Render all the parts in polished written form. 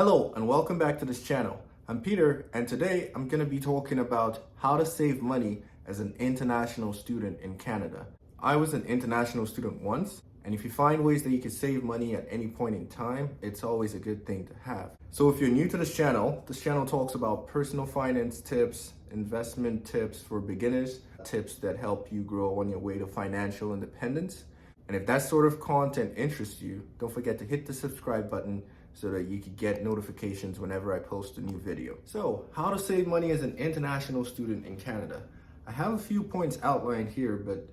Hello and welcome back to this channel. I'm Peter and today I'm going to be talking about how to save money as an international student in Canada. I was an international student once, and if you find ways that you can save money at any point in time, it's always a good thing to have. So if you're new to this channel talks about personal finance tips, investment tips for beginners, tips that help you grow on your way to financial independence. And if that sort of content interests you, don't forget to hit the subscribe button so that you can get notifications whenever I post a new video. So, how to save money as an international student in Canada. I have a few points outlined here, but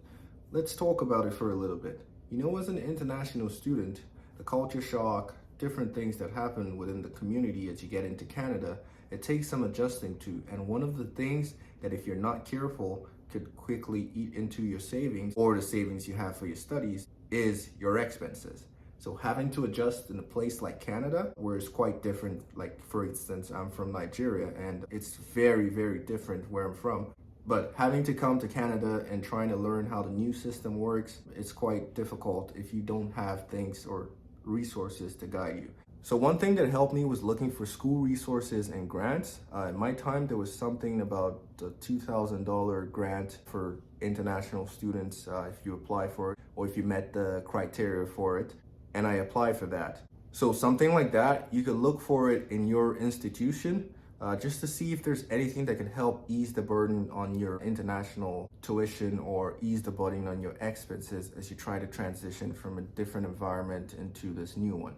let's talk about it for a little bit. You know, as an international student, the culture shock, different things that happen within the community as you get into Canada, it takes some adjusting to. And one of the things that if you're not careful could quickly eat into your savings or the savings you have for your studies is your expenses. So having to adjust in a place like Canada, where it's quite different, like for instance, I'm from Nigeria and it's very, very different where I'm from. But having to come to Canada and trying to learn how the new system works, it's quite difficult if you don't have things or resources to guide you. So one thing that helped me was looking for school resources and grants. In my time, there was something about a $2,000 grant for international students if you apply for it or if you met the criteria for it. And I applied for that. So something like that, you could look for it in your institution just to see if there's anything that could help ease the burden on your international tuition or ease the burden on your expenses as you try to transition from a different environment into this new one.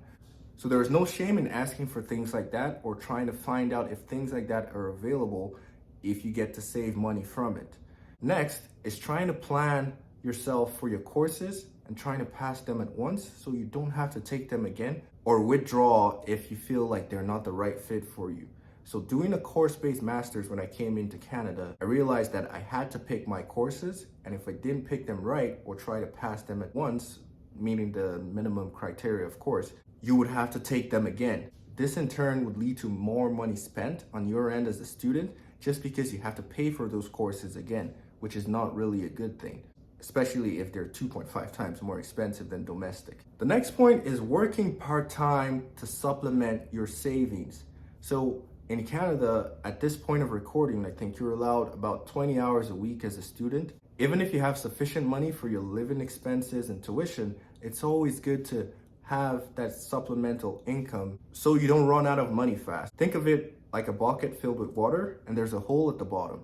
So there is no shame in asking for things like that or trying to find out if things like that are available if you get to save money from it. Next is trying to plan yourself for your courses and trying to pass them at once so you don't have to take them again or withdraw if you feel like they're not the right fit for you. So doing a course-based master's when I came into Canada, I realized that I had to pick my courses, and if I didn't pick them right or try to pass them at once, meeting the minimum criteria of course, you would have to take them again. This in turn would lead to more money spent on your end as a student just because you have to pay for those courses again, which is not really a good thing, especially if they're 2.5 times more expensive than domestic. The next point is working part-time to supplement your savings. So in Canada, at this point of recording, I think you're allowed about 20 hours a week as a student. Even if you have sufficient money for your living expenses and tuition, it's always good to have that supplemental income so you don't run out of money fast. Think of it like a bucket filled with water and there's a hole at the bottom.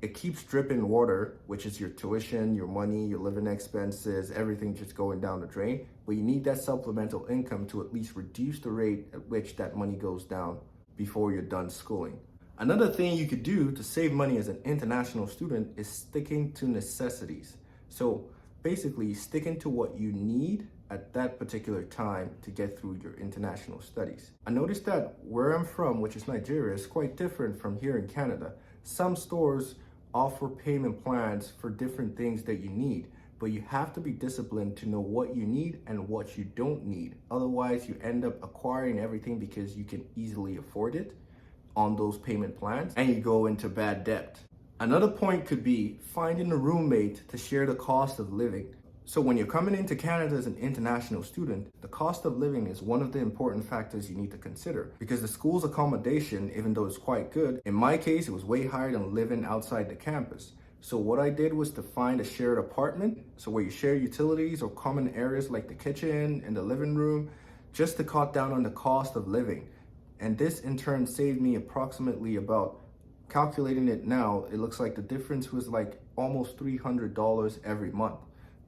It keeps dripping water, which is your tuition, your money, your living expenses, everything just going down the drain. But you need that supplemental income to at least reduce the rate at which that money goes down before you're done schooling. Another thing you could do to save money as an international student is sticking to necessities. So basically sticking to what you need at that particular time to get through your international studies. I noticed that where I'm from, which is Nigeria, is quite different from here in Canada. Some stores offer payment plans for different things that you need, but you have to be disciplined to know what you need and what you don't need. Otherwise, you end up acquiring everything because you can easily afford it on those payment plans and you go into bad debt. Another point could be finding a roommate to share the cost of living. So when you're coming into Canada as an international student, the cost of living is one of the important factors you need to consider because the school's accommodation, even though it's quite good, in my case, it was way higher than living outside the campus. So what I did was to find a shared apartment, so where you share utilities or common areas like the kitchen and the living room, just to cut down on the cost of living. And this in turn saved me approximately about, calculating it now, it looks like the difference was like almost $300 every month.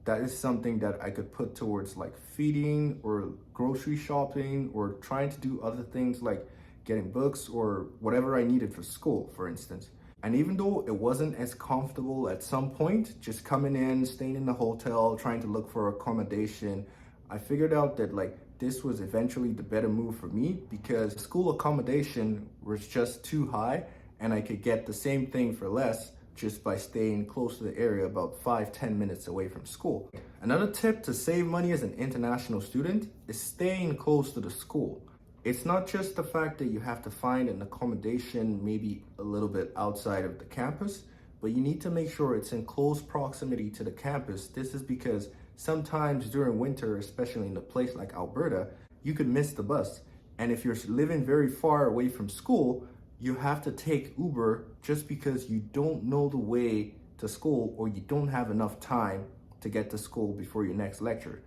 That is something that I could put towards like feeding or grocery shopping or trying to do other things like getting books or whatever I needed for school, for instance. And even though it wasn't as comfortable at some point, just coming in, staying in the hotel, trying to look for accommodation, I figured out that like this was eventually the better move for me because school accommodation was just too high and I could get the same thing for less just by staying close to the area about 5-10 minutes away from school. Another tip to save money as an international student is staying close to the school. It's not just the fact that you have to find an accommodation maybe a little bit outside of the campus, but you need to make sure it's in close proximity to the campus. This is because sometimes during winter, especially in a place like Alberta, you could miss the bus. And if you're living very far away from school, you have to take Uber just because you don't know the way to school or you don't have enough time to get to school before your next lecture.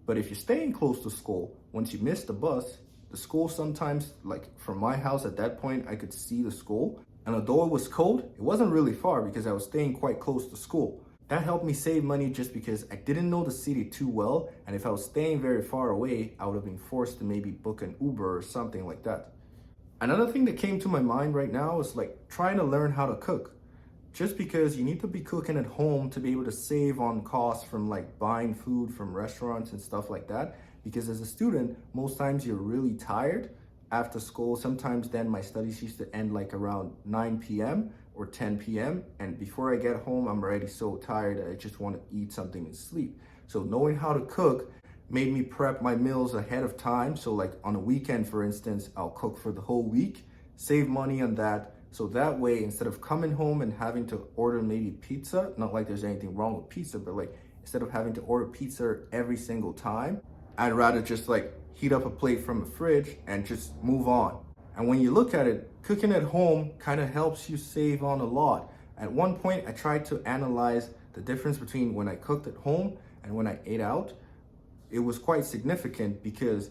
But if you're staying close to school, once you miss the bus, the school sometimes, like from my house at that point, I could see the school. And although it was cold, it wasn't really far because I was staying quite close to school. That helped me save money just because I didn't know the city too well. And if I was staying very far away, I would have been forced to maybe book an Uber or something like that. Another thing that came to my mind right now is like trying to learn how to cook. Just because you need to be cooking at home to be able to save on costs from like buying food from restaurants and stuff like that. Because as a student, most times you're really tired after school. Sometimes then my studies used to end like around 9 p.m. or 10 p.m. And before I get home, I'm already so tired that I just want to eat something and sleep. So knowing how to cook made me prep my meals ahead of time. So like on a weekend, for instance, I'll cook for the whole week, save money on that. So that way, instead of coming home and having to order maybe pizza, not like there's anything wrong with pizza, but like instead of having to order pizza every single time, I'd rather just like heat up a plate from the fridge and just move on. And when you look at it, cooking at home kind of helps you save on a lot. At one point, I tried to analyze the difference between when I cooked at home and when I ate out. It was quite significant because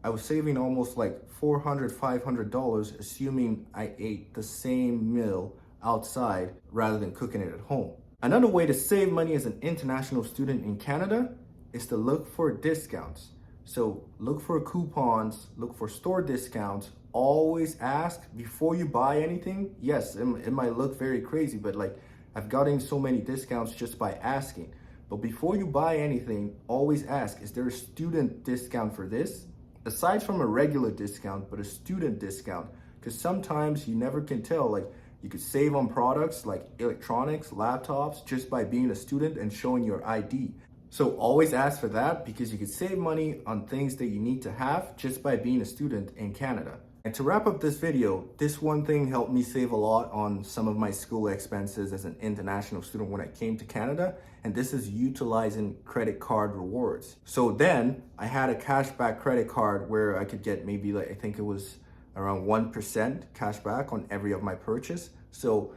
I was saving almost like $400, $500, assuming I ate the same meal outside rather than cooking it at home. Another way to save money as an international student in Canada is to look for discounts. So look for coupons, look for store discounts. Always ask before you buy anything. Yes, it might look very crazy, but like I've gotten so many discounts just by asking. But before you buy anything, always ask, is there a student discount for this? Aside from a regular discount, but a student discount, because sometimes you never can tell. Like you could save on products like electronics, laptops, just by being a student and showing your ID. So always ask for that because you could save money on things that you need to have just by being a student in Canada. And to wrap up this video, this one thing helped me save a lot on some of my school expenses as an international student when I came to Canada, and this is utilizing credit card rewards. So then I had a cashback credit card where I could get maybe like, I think it was around 1% cashback on every of my purchase. So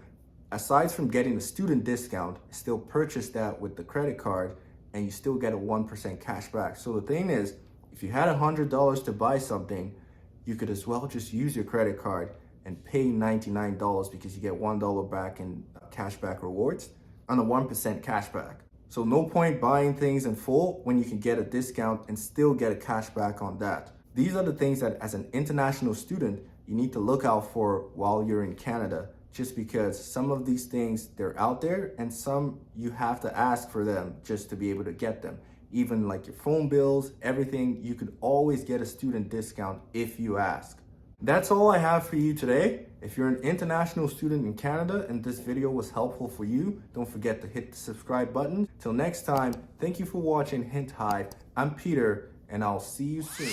aside from getting a student discount, I still purchased that with the credit card and you still get a 1% cashback. So the thing is, if you had $100 to buy something, you could as well just use your credit card and pay $99 because you get $1 back in cashback rewards on a 1% cashback. So no point buying things in full when you can get a discount and still get a cashback on that. These are the things that as an international student, you need to look out for while you're in Canada, just because some of these things, they're out there and some you have to ask for them just to be able to get them. Even like your phone bills, everything, you could always get a student discount if you ask. That's all I have for you today. If you're an international student in Canada and this video was helpful for you, don't forget to hit the subscribe button. Till next time, thank you for watching Hint Hive. I'm Peter, and I'll see you soon.